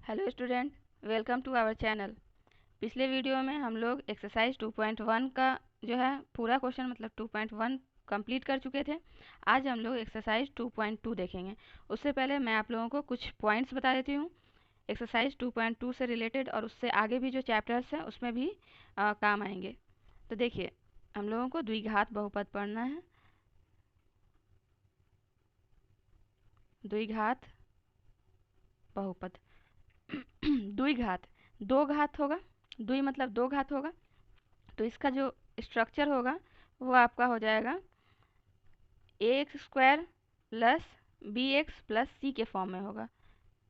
Hello student, welcome to our channel. पिछले video में हम लोग एक्सरसाइज 2.1 का जो है पूरा क्वेश्चन मतलब 2.1 कंप्लीट कर चुके थे। आज हम लोग एक्सरसाइज 2.2 देखेंगे। उससे पहले मैं आप लोगों को कुछ पॉइंट्स बता देती हूँ एक्सरसाइज 2.2 से रिलेटेड, और उससे आगे भी जो चैप्टर्स हैं उसमें भी काम आएंगे। तो देखिए, हम लोगों को द्विघात बहुपद पढ़ना है। द्विघात बहुपद द्विघात, दो घात होगा। द्वि मतलब दो घात होगा, तो इसका जो स्ट्रक्चर होगा वो आपका हो जाएगा A X square plus B X plus C के फॉर्म में होगा।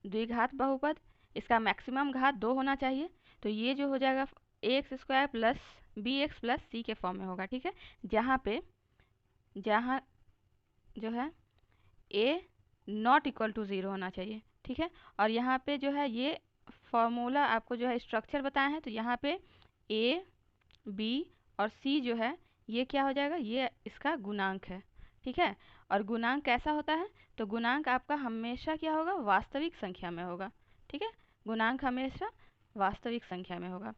द्विघात बहुपद, इसका मैक्सिमम घात 2 होना चाहिए, तो ये जो हो जाएगा A X square plus B X plus C के फॉर्म में होगा। ठीक है, जहाँ जो है ए नॉट इक्वल टू 0 होना चाहिए। ठीक है, और यहाँ पे जो है ये फॉर्मूला आपको जो है स्ट्रक्चर बताया है, तो यहाँ पे ए बी और सी जो है ये क्या हो जाएगा, ये इसका गुणांक है। ठीक है, और गुणांक कैसा होता है, तो गुणांक आपका हमेशा क्या होगा, वास्तविक संख्या में होगा। ठीक है, गुणांक हमेशा वास्तविक संख्या में होगा।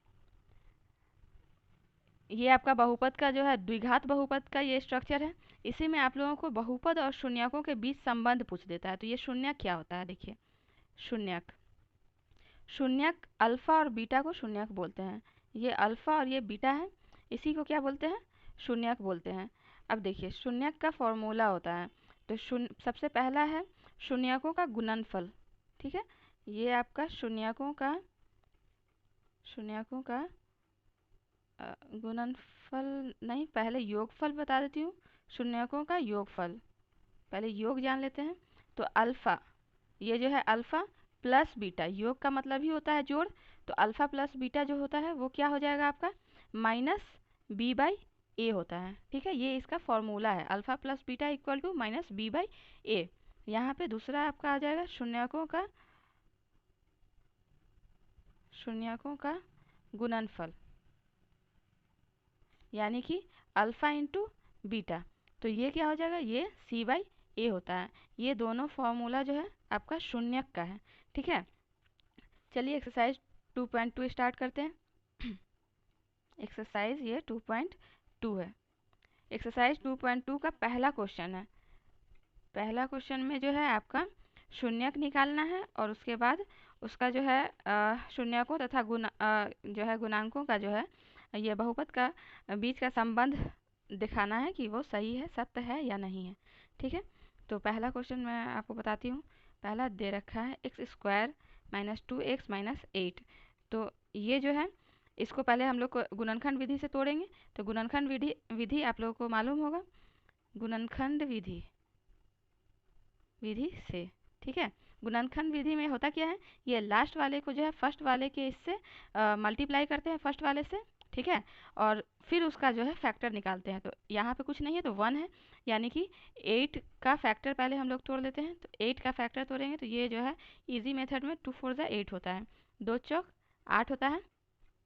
ये आपका बहुपद का जो है द्विघात बहुपद का ये स्ट्रक्चर है। इसी में आप लोगों को बहुपद और शून्यकों के बीच संबंध पूछ देता है। तो ये शून्यक क्या होता है, देखिए शून्यक, शून्यक अल्फा और बीटा को शून्यक बोलते हैं। ये अल्फा और ये बीटा है, इसी को क्या बोलते हैं, शून्यक बोलते हैं। अब देखिए शून्यक का फॉर्मूला होता है, तो सबसे पहला है शून्यकों का गुणनफल। ठीक है, ये आपका शून्यकों का गुणनफल नहीं, पहले योगफल बता देती हूँ। शून्यकों का योगफल, पहले योग जान लेते हैं। तो अल्फा, ये जो है अल्फा प्लस बीटा, योग का मतलब ही होता है जोड़, तो अल्फा प्लस बीटा जो होता है वो क्या हो जाएगा आपका माइनस बी बाई ए होता है। ठीक है, ये इसका फॉर्मूला है, alpha plus beta equal to minus B by A. यहाँ पे दूसरा आपका आ जाएगा शून्यकों का गुणनफल, यानी कि अल्फा इंटू बीटा, तो ये क्या हो जाएगा, ये सी बाई ए होता है। ये दोनों फॉर्मूला जो है आपका शून्यक का है। ठीक है, चलिए एक्सरसाइज 2.2 स्टार्ट करते हैं। एक्सरसाइज ये 2.2 है। एक्सरसाइज 2.2 का पहला क्वेश्चन है। पहला क्वेश्चन में जो है आपका शून्यक निकालना है, और उसके बाद उसका जो है शून्यकों तथा जो है गुणांकों का जो है ये बहुपद का बीच का संबंध दिखाना है कि वो सही है, सत्य है या नहीं है। ठीक है, तो पहला क्वेश्चन मैं आपको बताती हूँ। पहला दे रखा है x square minus 2x minus 8। तो ये जो है इसको पहले हम लोग गुणनखंड विधि से तोड़ेंगे। तो गुणनखंड विधि आप लोगों को मालूम होगा, गुणनखंड विधि से। ठीक है, गुणनखंड विधि में होता क्या है, ये लास्ट वाले को जो है फर्स्ट वाले के इससे मल्टीप्लाई करते हैं, फर्स्ट वाले से। ठीक है, और फिर उसका जो है फैक्टर निकालते हैं। तो यहाँ पे कुछ नहीं है तो 1 है, यानी कि 8 का फैक्टर पहले हम लोग तोड़ लेते हैं। तो 8 का फैक्टर तोड़ेंगे तो ये जो है इजी मेथड में 2 4 ज़ा 8 होता है, 2 चौक 8 होता है।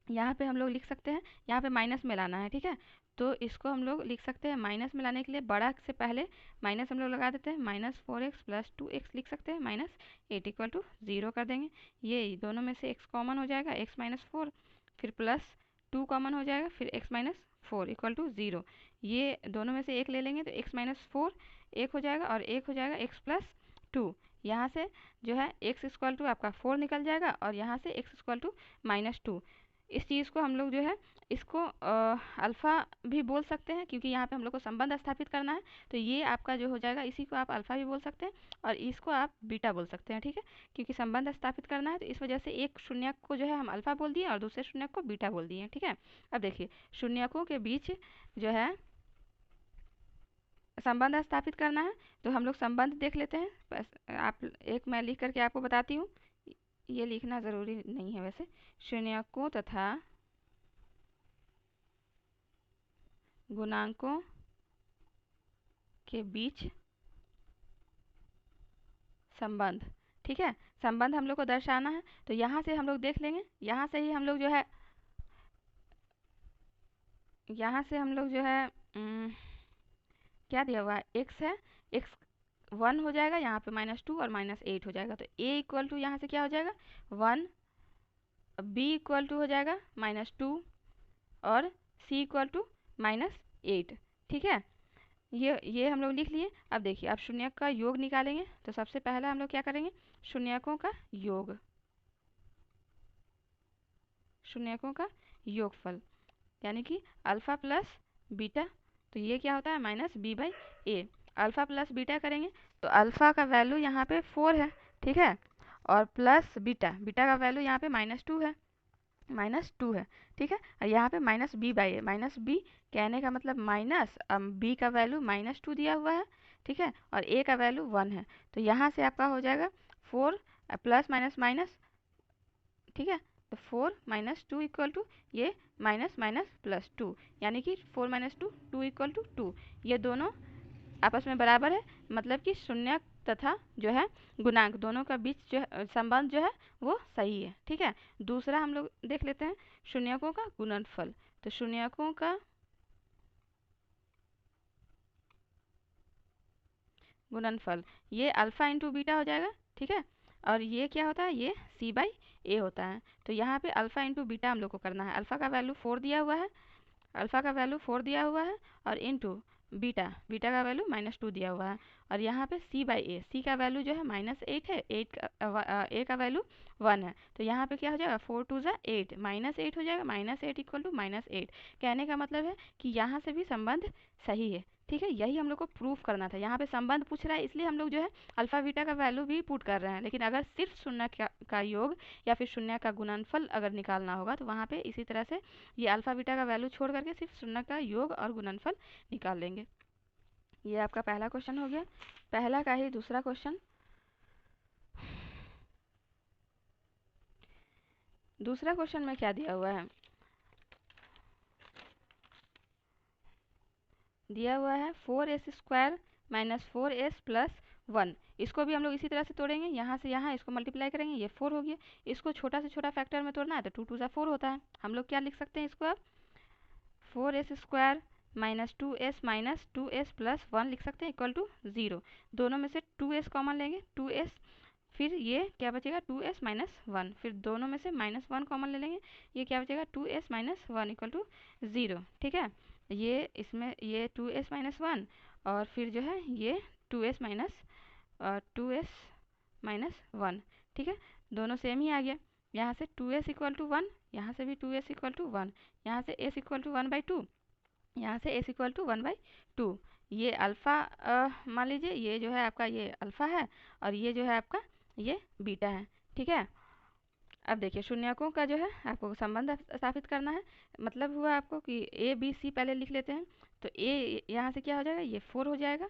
यहाँ पे हम लोग लिख सकते हैं, यहाँ पे माइनस में लाना है। ठीक है, तो इसको हम लोग लिख सकते हैं, माइनस में लाने के लिए बड़ा से पहले माइनस हम लोग लगा देते हैं, माइनस 4x प्लस 2x लिख सकते हैं, माइनस 8 इक्वल टू 0 कर देंगे। ये दोनों में से x कॉमन हो जाएगा, x माइनस 4, फिर प्लस 2 कॉमन हो जाएगा, फिर x माइनस 4 इक्वल टू 0। ये दोनों में से एक ले लेंगे तो x माइनस 4 एक हो जाएगा, और एक हो जाएगा x प्लस 2। यहाँ से जो है x इक्वल टू आपका 4 निकल जाएगा, और यहाँ से x इक्वल टू माइनस 2। इस चीज़ को हम लोग जो है इसको अल्फ़ा भी बोल सकते हैं, क्योंकि यहाँ पे हम लोग को संबंध स्थापित करना है। तो ये आपका जो हो जाएगा, इसी को आप अल्फ़ा भी बोल सकते हैं और इसको आप बीटा बोल सकते हैं। ठीक है, क्योंकि संबंध स्थापित करना है, तो इस वजह से एक शून्यक को जो है हम अल्फ़ा बोल दिए और दूसरे शून्यक को बीटा बोल दिए। ठीक है, अब देखिए शून्यकों के बीच जो है संबंध स्थापित करना है, तो हम लोग संबंध देख लेते हैं। बस आप एक मैं लिख करके आपको बताती हूँ, ये लिखना ज़रूरी नहीं है वैसे। शून्यकों तथा गुणांकों के बीच संबंध। ठीक है, संबंध हम लोग को दर्शाना है, तो यहाँ से हम लोग देख लेंगे। यहाँ से ही हम लोग जो है क्या दिया हुआ है, x है, x +1 हो जाएगा, यहाँ पे -2 और -8 हो जाएगा। तो a इक्वल टू यहाँ से क्या हो जाएगा 1, b इक्वल टू हो जाएगा -2 और c इक्वल टू -8। ठीक है, ये हम लोग लिख लिए। अब देखिए, अब शून्यक का योग निकालेंगे। तो सबसे पहला हम लोग क्या करेंगे, शून्यकों का योग, शून्यकों का योगफल, यानी कि अल्फ़ा प्लस बीटा। तो ये क्या होता है -b/a। अल्फ़ा प्लस बीटा करेंगे तो अल्फ़ा का वैल्यू यहाँ पे 4 है, ठीक है, और प्लस बीटा, बीटा का वैल्यू यहाँ पे -2 है, ठीक है, और यहाँ पे -b/a, -b कहने का मतलब माइनस, b का वैल्यू -2 दिया हुआ है, ठीक है, और a का वैल्यू 1 है। तो यहाँ से आपका हो जाएगा 4 प्लस माइनस माइनस, ठीक है, तो 4 - 2 इक्वल टू ये माइनस माइनस +2, यानी कि 4 - 2 2 इक्वल टू 2। ये दोनों आपस में बराबर है, मतलब कि शून्य तथा जो है गुणांक दोनों का बीच जो है संबंध जो है वो सही है। ठीक है, दूसरा हम लोग देख लेते हैं शून्यकों का गुणनफल। तो शून्यकों का गुणनफल ये अल्फ़ा इंटू बीटा हो जाएगा, ठीक है, और ये क्या होता है, ये c/a होता है। तो यहाँ पे अल्फ़ा इंटू बीटा हम लोग को करना है। अल्फ़ा का वैल्यू 4 दिया हुआ है, अल्फ़ा का वैल्यू 4 दिया हुआ है, और इंटू बीटा, बीटा का वैल्यू -2 दिया हुआ है, और यहाँ पे c/a, c का वैल्यू जो है -8 है, 8 का a का वैल्यू 1 है। तो यहाँ पे क्या हो जाएगा 4 2 ज़ा 8, -8 हो जाएगा, -8 इक्वल टू -8। कहने का मतलब है कि यहाँ से भी संबंध सही है। ठीक है, यही हम लोग को प्रूफ करना था। यहाँ पे संबंध पूछ रहा है, इसलिए हम लोग जो है अल्फ़ा बीटा का वैल्यू भी पुट कर रहे हैं। लेकिन अगर सिर्फ शून्य का योग या फिर शून्य का गुणनफल अगर निकालना होगा तो वहाँ पे इसी तरह से ये अल्फ़ा बीटा का वैल्यू छोड़ करके सिर्फ शून्य का योग और गुणनफल निकाल लेंगे। ये आपका पहला क्वेश्चन हो गया। पहला का ही दूसरा क्वेश्चन, दूसरा क्वेश्चन में क्या दिया हुआ है, दिया हुआ है 4s² - 4s + 1। इसको भी हम लोग इसी तरह से तोड़ेंगे, यहाँ से यहाँ इसको मल्टीप्लाई करेंगे, ये 4 हो गया। इसको छोटा से छोटा फैक्टर में तोड़ना है तो 2 2 ज़ा 4 होता है। हम लोग क्या लिख सकते हैं इसको अब 4s² - 2s - 2s + 1 लिख सकते हैं इक्वल टू 0। दोनों में से 2s कॉमन लेंगे, 2s, फिर ये क्या बचेगा 2s - 1, फिर दोनों में से -1 कॉमन ले लेंगे, ये क्या बचेगा 2s - 1 इक्वल टू 0। ठीक है, ये इसमें ये 2s - 1 और फिर जो है ये 2s - 1। ठीक है, दोनों सेम ही आ गया। यहाँ से 2s इक्वल टू 1, यहाँ से भी 2s इक्वल टू 1, यहाँ से s इक्वल टू 1/2, यहाँ से s इक्वल टू 1/2। ये अल्फ़ा मान लीजिए, ये जो है आपका ये अल्फ़ा है और ये जो है आपका ये बीटा है। ठीक है, अब देखिए शून्यकों का जो है आपको संबंध स्थापित करना है। मतलब हुआ आपको कि a b c पहले लिख लेते हैं। तो a यहाँ से क्या हो जाएगा, ये 4 हो जाएगा।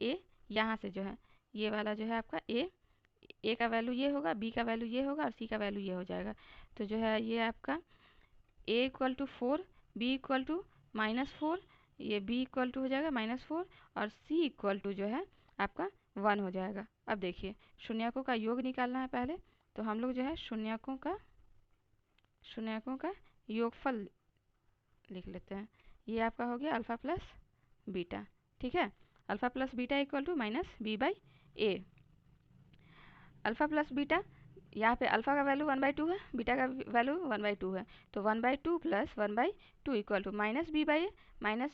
a यहाँ से जो है ये वाला जो है आपका a का वैल्यू ये होगा, b का वैल्यू ये होगा और c का वैल्यू ये हो जाएगा। तो जो है ये आपका a equal to 4, b equal to -4, ये b इक्वल टू हो जाएगा -4 और c इक्वल टू जो है आपका 1 हो जाएगा। अब देखिए शून्यकों का योग निकालना है पहले, तो हम लोग जो है शून्यकों का योगफल लिख लेते हैं। ये आपका हो गया अल्फ़ा प्लस बीटा। ठीक है, alpha plus beta equal to -b/a। Alpha plus beta, यहाँ पे अल्फ़ा का वैल्यू 1/2 है, बीटा का वैल्यू 1/2 है, तो 1/2 + 1/2 इक्वल टू -b/a,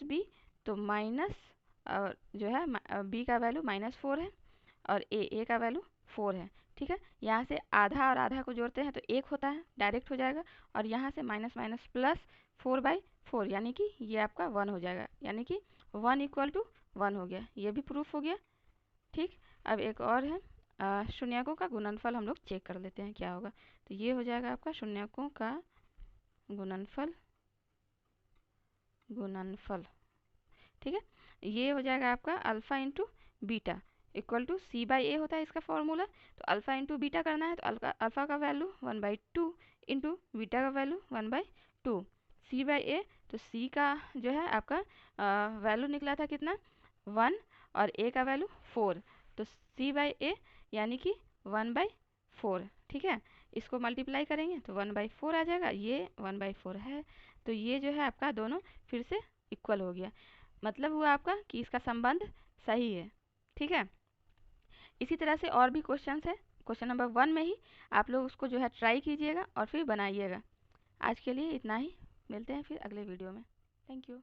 -b, तो माइनस और जो है b का वैल्यू -4 है और a का वैल्यू 4 है। ठीक है, यहाँ से आधा और आधा को जोड़ते हैं तो 1 होता है, डायरेक्ट हो जाएगा, और यहाँ से माइनस माइनस प्लस 4/4, यानी कि ये आपका 1 हो जाएगा, यानी कि 1 इक्वल टू 1 हो गया। ये भी प्रूफ हो गया। ठीक, अब एक और है शून्यकों का गुणनफल, हम लोग चेक कर लेते हैं क्या होगा। तो ये हो जाएगा आपका शून्यकों का गुणनफल। ठीक है, ये हो जाएगा आपका alpha into beta equal to c/a होता है इसका फॉर्मूला। तो अल्फ़ा इंटू बीटा करना है तो अल्फ़ा का वैल्यू 1/2 इंटू बीटा का वैल्यू 1/2 c/a। तो c का जो है आपका वैल्यू निकला था कितना 1 और a का वैल्यू 4, तो c/a यानी कि 1/4। ठीक है, इसको मल्टीप्लाई करेंगे तो 1/4 आ जाएगा, ये 1/4 है, तो ये जो है आपका दोनों फिर से इक्वल हो गया। मतलब हुआ आपका कि इसका संबंध सही है। ठीक है, इसी तरह से और भी क्वेश्चंस है, क्वेश्चन नंबर 1 में ही आप लोग उसको जो है ट्राई कीजिएगा और फिर बनाइएगा। आज के लिए इतना ही, मिलते हैं फिर अगले वीडियो में। Thank you.